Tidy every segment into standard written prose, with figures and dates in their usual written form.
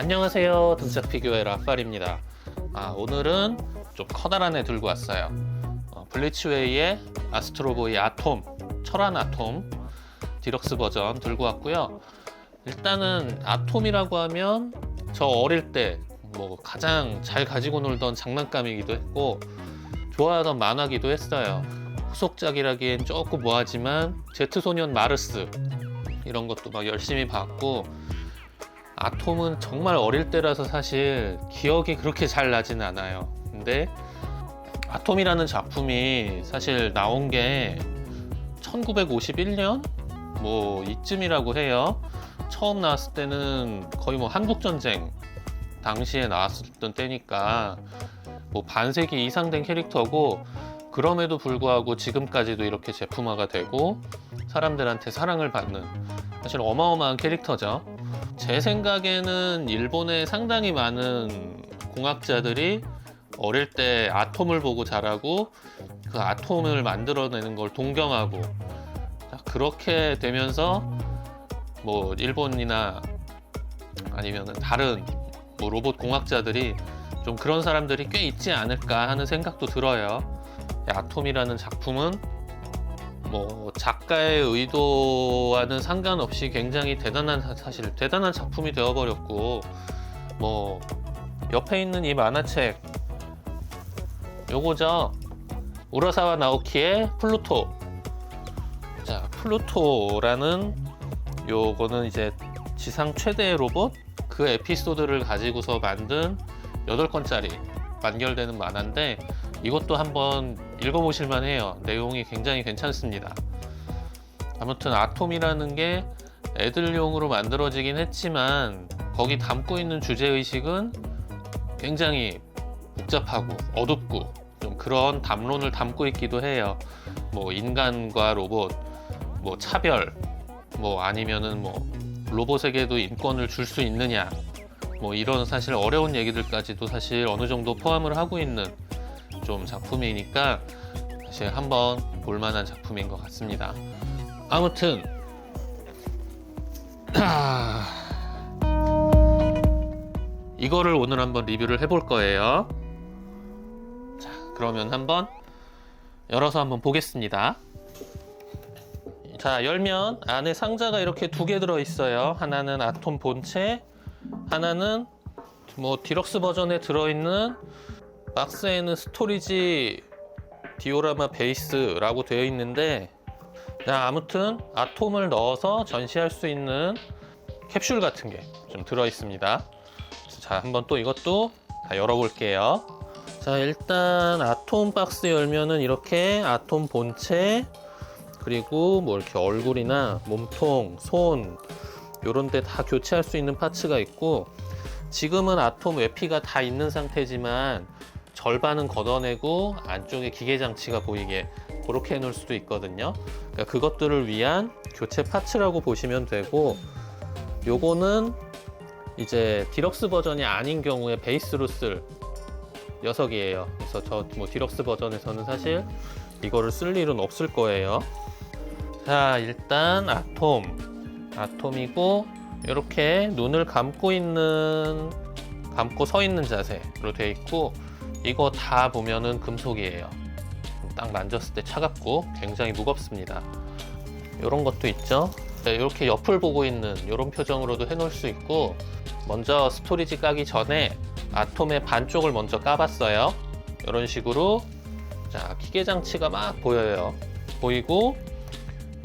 안녕하세요, 등짝 피규어의 라팔입니다. 오늘은 좀 커다란 애 들고 왔어요. 블리츠웨이의 아스트로보이 아톰, 철안 아톰 디럭스 버전 들고 왔고요. 일단은 아톰이라고 하면 저 어릴 때 뭐 가장 잘 가지고 놀던 장난감이기도 했고 좋아하던 만화기도 했어요. 후속작이라기엔 조금 뭐하지만 제트소년 마르스 이런 것도 막 열심히 봤고, 아톰은 정말 어릴 때라서 사실 기억이 그렇게 잘 나지는 않아요. 근데 아톰이라는 작품이 사실 나온 게 1951년 뭐 이쯤이라고 해요. 처음 나왔을 때는 거의 뭐 한국전쟁 당시에 나왔었던 때니까 뭐 반세기 이상 된 캐릭터고, 그럼에도 불구하고 지금까지도 이렇게 제품화가 되고 사람들한테 사랑을 받는 사실 어마어마한 캐릭터죠. 제 생각에는 일본에 상당히 많은 공학자들이 어릴 때 아톰을 보고 자라고 그 아톰을 만들어내는 걸 동경하고, 그렇게 되면서 뭐 일본이나 아니면 다른 뭐 로봇 공학자들이 좀 그런 사람들이 꽤 있지 않을까 하는 생각도 들어요. 아톰이라는 작품은 뭐 작가의 의도와는 상관없이 굉장히 사실 대단한 작품이 되어버렸고, 뭐 옆에 있는 이 만화책 요거죠. 우라사와 나오키의 플루토. 자, 플루토라는 요거는 이제 지상 최대의 로봇, 그 에피소드를 가지고서 만든 8권짜리 완결되는 만화인데, 이것도 한번 읽어보실만 해요. 내용이 굉장히 괜찮습니다. 아무튼 아톰이라는 게 애들용으로 만들어지긴 했지만 거기 담고 있는 주제의식은 굉장히 복잡하고 어둡고 좀 그런 담론을 담고 있기도 해요. 뭐 인간과 로봇, 뭐 차별, 뭐 아니면은 뭐 로봇에게도 인권을 줄 수 있느냐, 뭐 이런 사실 어려운 얘기들까지도 사실 어느 정도 포함을 하고 있는 좀 작품이니까 사실 한번 볼만한 작품인 것 같습니다. 아무튼 이거를 오늘 한번 리뷰를 해볼 거예요. 자, 그러면 한번 열어서 한번 보겠습니다. 자, 열면 안에 상자가 이렇게 2개 들어있어요. 하나는 아톰 본체, 하나는 뭐 디럭스 버전에 들어있는 박스에는 스토리지 디오라마 베이스라고 되어 있는데, 자, 아무튼 아톰을 넣어서 전시할 수 있는 캡슐 같은 게 좀 들어 있습니다. 자, 한번 또 이것도 다 열어볼게요. 자, 일단 아톰 박스 열면은 이렇게 아톰 본체, 그리고 뭐 이렇게 얼굴이나 몸통, 손 요런 데 다 교체할 수 있는 파츠가 있고, 지금은 아톰 외피가 다 있는 상태지만 절반은 걷어내고 안쪽에 기계 장치가 보이게 그렇게 해놓을 수도 있거든요. 그러니까 그것들을 위한 교체 파츠라고 보시면 되고, 요거는 이제 디럭스 버전이 아닌 경우에 베이스로 쓸 녀석이에요. 그래서 저 뭐 디럭스 버전에서는 사실 이거를 쓸 일은 없을 거예요. 자, 일단 아톰이고 이렇게 눈을 감고 서 있는 자세로 되어 있고, 이거 다 보면은 금속이에요. 딱 만졌을 때 차갑고 굉장히 무겁습니다. 이런 것도 있죠. 이렇게 옆을 보고 있는 이런 표정으로도 해놓을 수 있고, 먼저 스토리지 까기 전에 아톰의 반쪽을 먼저 까봤어요. 이런 식으로. 자, 기계 장치가 막 보이고,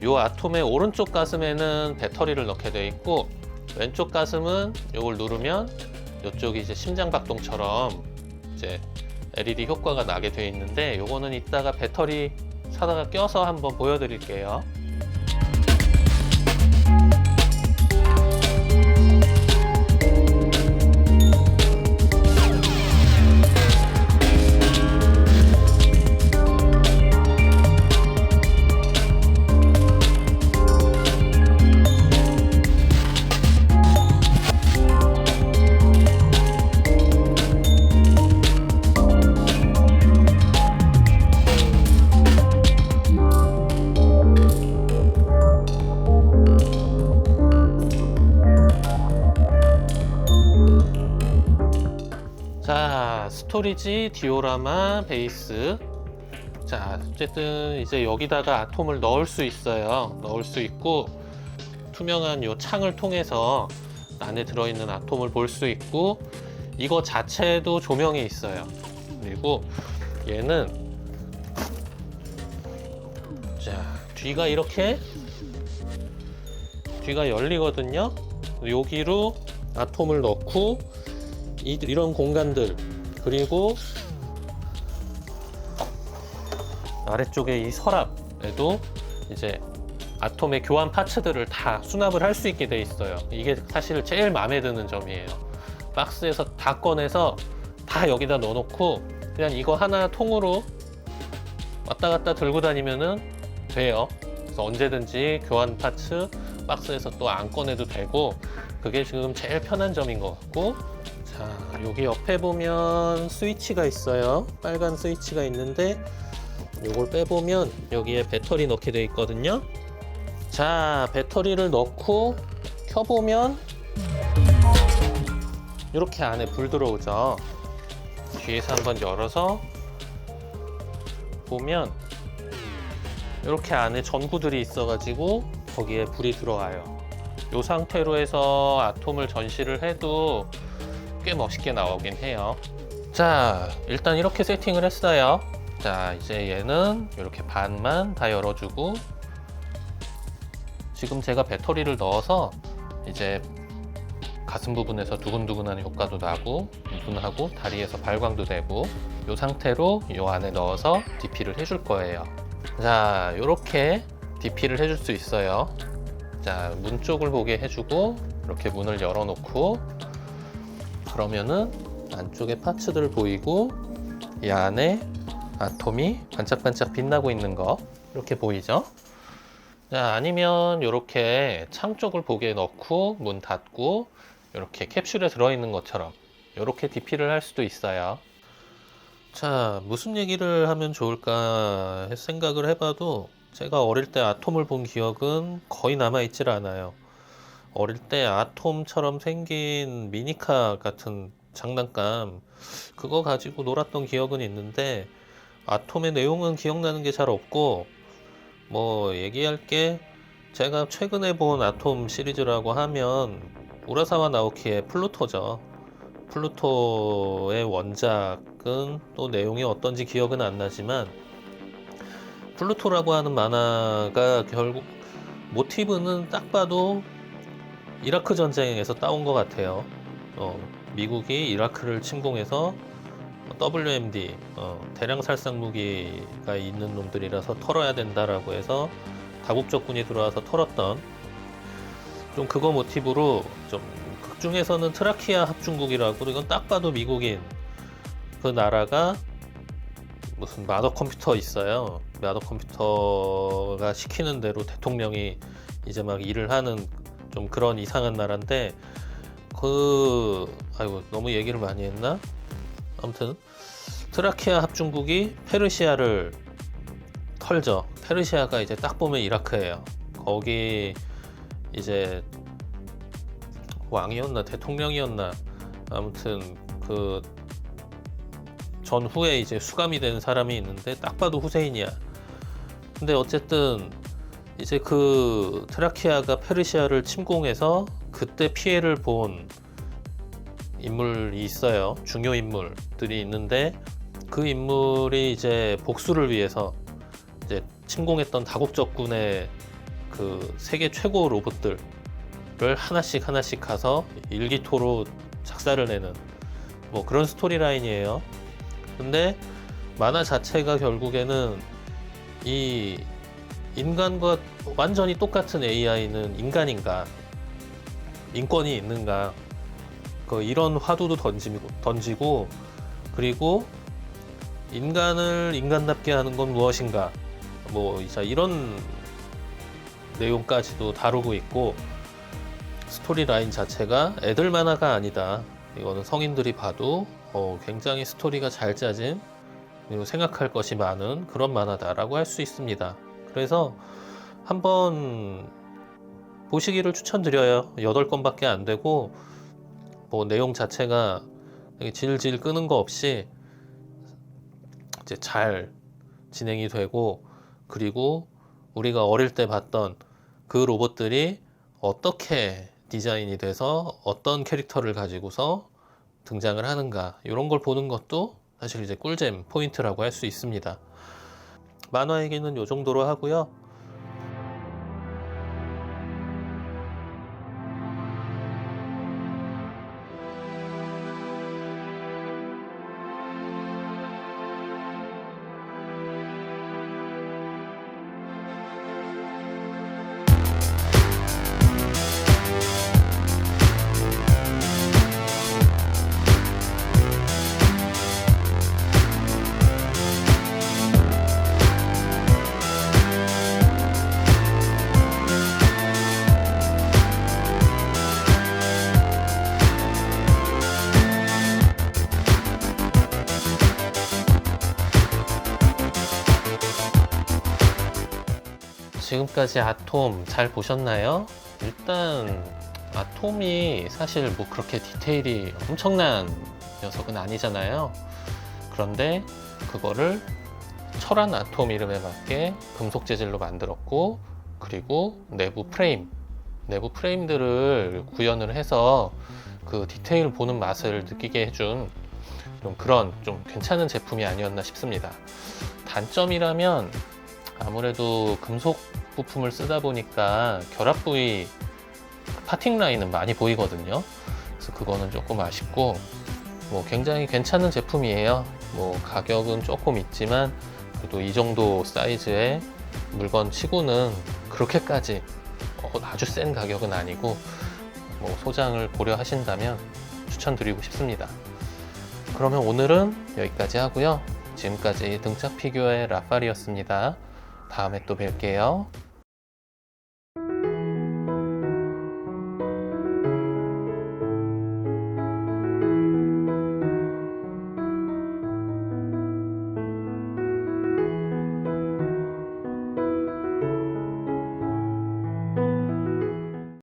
이 아톰의 오른쪽 가슴에는 배터리를 넣게 되어 있고, 왼쪽 가슴은 이걸 누르면 이쪽이 이제 심장박동처럼 이제 LED 효과가 나게 되어 있는데, 요거는 이따가 배터리 사다가 껴서 한번 보여드릴게요. 자, 스토리지 디오라마 베이스. 자, 어쨌든 이제 여기다가 아톰을 넣을 수 있어요. 넣을 수 있고, 투명한 요 창을 통해서 안에 들어있는 아톰을 볼 수 있고, 이거 자체도 조명이 있어요. 그리고 얘는 자, 뒤가 이렇게 뒤가 열리거든요. 여기로 아톰을 넣고 이런 공간들, 그리고 아래쪽에 이 서랍에도 이제 아톰의 교환 파츠들을 다 수납을 할 수 있게 돼 있어요. 이게 사실 제일 마음에 드는 점이에요. 박스에서 다 꺼내서 다 여기다 넣어놓고 그냥 이거 하나 통으로 왔다 갔다 들고 다니면은 돼요. 그래서 언제든지 교환 파츠 박스에서 또 안 꺼내도 되고, 그게 지금 제일 편한 점인 것 같고. 자, 여기 옆에 보면 스위치가 있어요. 빨간 스위치가 있는데 요걸 빼보면 여기에 배터리 넣게 돼 있거든요. 자, 배터리를 넣고 켜보면 이렇게 안에 불 들어오죠. 뒤에서 한번 열어서 보면 이렇게 안에 전구들이 있어가지고 거기에 불이 들어와요. 이 상태로 해서 아톰을 전시를 해도 꽤 멋있게 나오긴 해요. 자, 일단 이렇게 세팅을 했어요. 자, 이제 얘는 이렇게 반만 다 열어주고, 지금 제가 배터리를 넣어서 이제 가슴 부분에서 두근두근한 효과도 나고, 눈하고 다리에서 발광도 되고, 이 상태로 이 안에 넣어서 DP를 해줄 거예요. 자, 이렇게 DP를 해줄 수 있어요. 자, 문 쪽을 보게 해주고, 이렇게 문을 열어놓고, 그러면은 안쪽에 파츠들 보이고, 이 안에 아톰이 반짝반짝 빛나고 있는 거 이렇게 보이죠? 자, 아니면 이렇게 창 쪽을 보게 넣고 문 닫고 이렇게 캡슐에 들어있는 것처럼 이렇게 DP를 할 수도 있어요. 자, 무슨 얘기를 하면 좋을까 생각을 해봐도 제가 어릴 때 아톰을 본 기억은 거의 남아있질 않아요. 어릴 때 아톰처럼 생긴 미니카 같은 장난감, 그거 가지고 놀았던 기억은 있는데 아톰의 내용은 기억나는 게 잘 없고, 뭐 얘기할 게, 제가 최근에 본 아톰 시리즈라고 하면 우라사와 나오키의 플루토죠. 플루토의 원작은 또 내용이 어떤지 기억은 안 나지만, 플루토라고 하는 만화가 결국 모티브는 딱 봐도 이라크 전쟁에서 따온 것 같아요. 미국이 이라크를 침공해서 WMD, 대량 살상 무기가 있는 놈들이라서 털어야 된다라고 해서 다국적군이 들어와서 털었던, 좀 그거 모티브로, 좀 극중에서는 트라키아 합중국이라고, 이건 딱 봐도 미국인, 그 나라가 무슨 마더 컴퓨터 있어요. 마더 컴퓨터가 시키는 대로 대통령이 이제 막 일을 하는 좀 그런 이상한 나라인데, 아이고 너무 얘기를 많이 했나? 아무튼 트라키아 합중국이 페르시아를 털죠. 페르시아가 이제 딱 보면 이라크예요. 거기 이제 왕이었나 대통령이었나, 아무튼 그 전후에 이제 수감이 된 사람이 있는데 딱 봐도 후세인이야. 근데 어쨌든 이제 그 트라키아가 페르시아를 침공해서 그때 피해를 본 인물이 있어요. 중요 인물들이 있는데, 그 인물이 이제 복수를 위해서 이제 침공했던 다국적군의 그 세계 최고 로봇들을 하나씩 하나씩 가서 일기토로 작사를 내는 뭐 그런 스토리라인이에요. 근데 만화 자체가 결국에는 이 인간과 완전히 똑같은 AI는 인간인가, 인권이 있는가, 이런 화두도 던지고, 그리고 인간을 인간답게 하는 건 무엇인가, 뭐 이런 내용까지도 다루고 있고, 스토리 라인 자체가 애들 만화가 아니다. 이거는 성인들이 봐도 굉장히 스토리가 잘 짜진, 그리고 생각할 것이 많은 그런 만화다라고 할 수 있습니다. 그래서 한번 보시기를 추천드려요. 8권밖에 안 되고, 뭐 내용 자체가 질질 끄는 거 없이 이제 잘 진행이 되고, 그리고 우리가 어릴 때 봤던 그 로봇들이 어떻게 디자인이 돼서 어떤 캐릭터를 가지고서 등장을 하는가, 이런 걸 보는 것도 사실 이제 꿀잼 포인트라고 할 수 있습니다. 만화 얘기는 이 정도로 하고요. 지금까지 아톰 잘 보셨나요? 일단 아톰이 사실 뭐 그렇게 디테일이 엄청난 녀석은 아니잖아요. 그런데 그거를 철한 아톰 이름에 맞게 금속 재질로 만들었고, 그리고 내부 프레임들을 구현을 해서 그 디테일 보는 맛을 느끼게 해준 좀 그런 좀 괜찮은 제품이 아니었나 싶습니다. 단점이라면 아무래도 금속 부품을 쓰다 보니까 결합 부위 파팅 라인은 많이 보이거든요. 그래서 그거는 조금 아쉽고, 뭐 굉장히 괜찮은 제품이에요. 뭐 가격은 조금 있지만 그래도 이 정도 사이즈의 물건 치고는 그렇게까지 아주 센 가격은 아니고, 뭐 소장을 고려하신다면 추천드리고 싶습니다. 그러면 오늘은 여기까지 하고요. 지금까지 등짝 피규어의 라팔이었습니다. 다음에 또 뵐게요.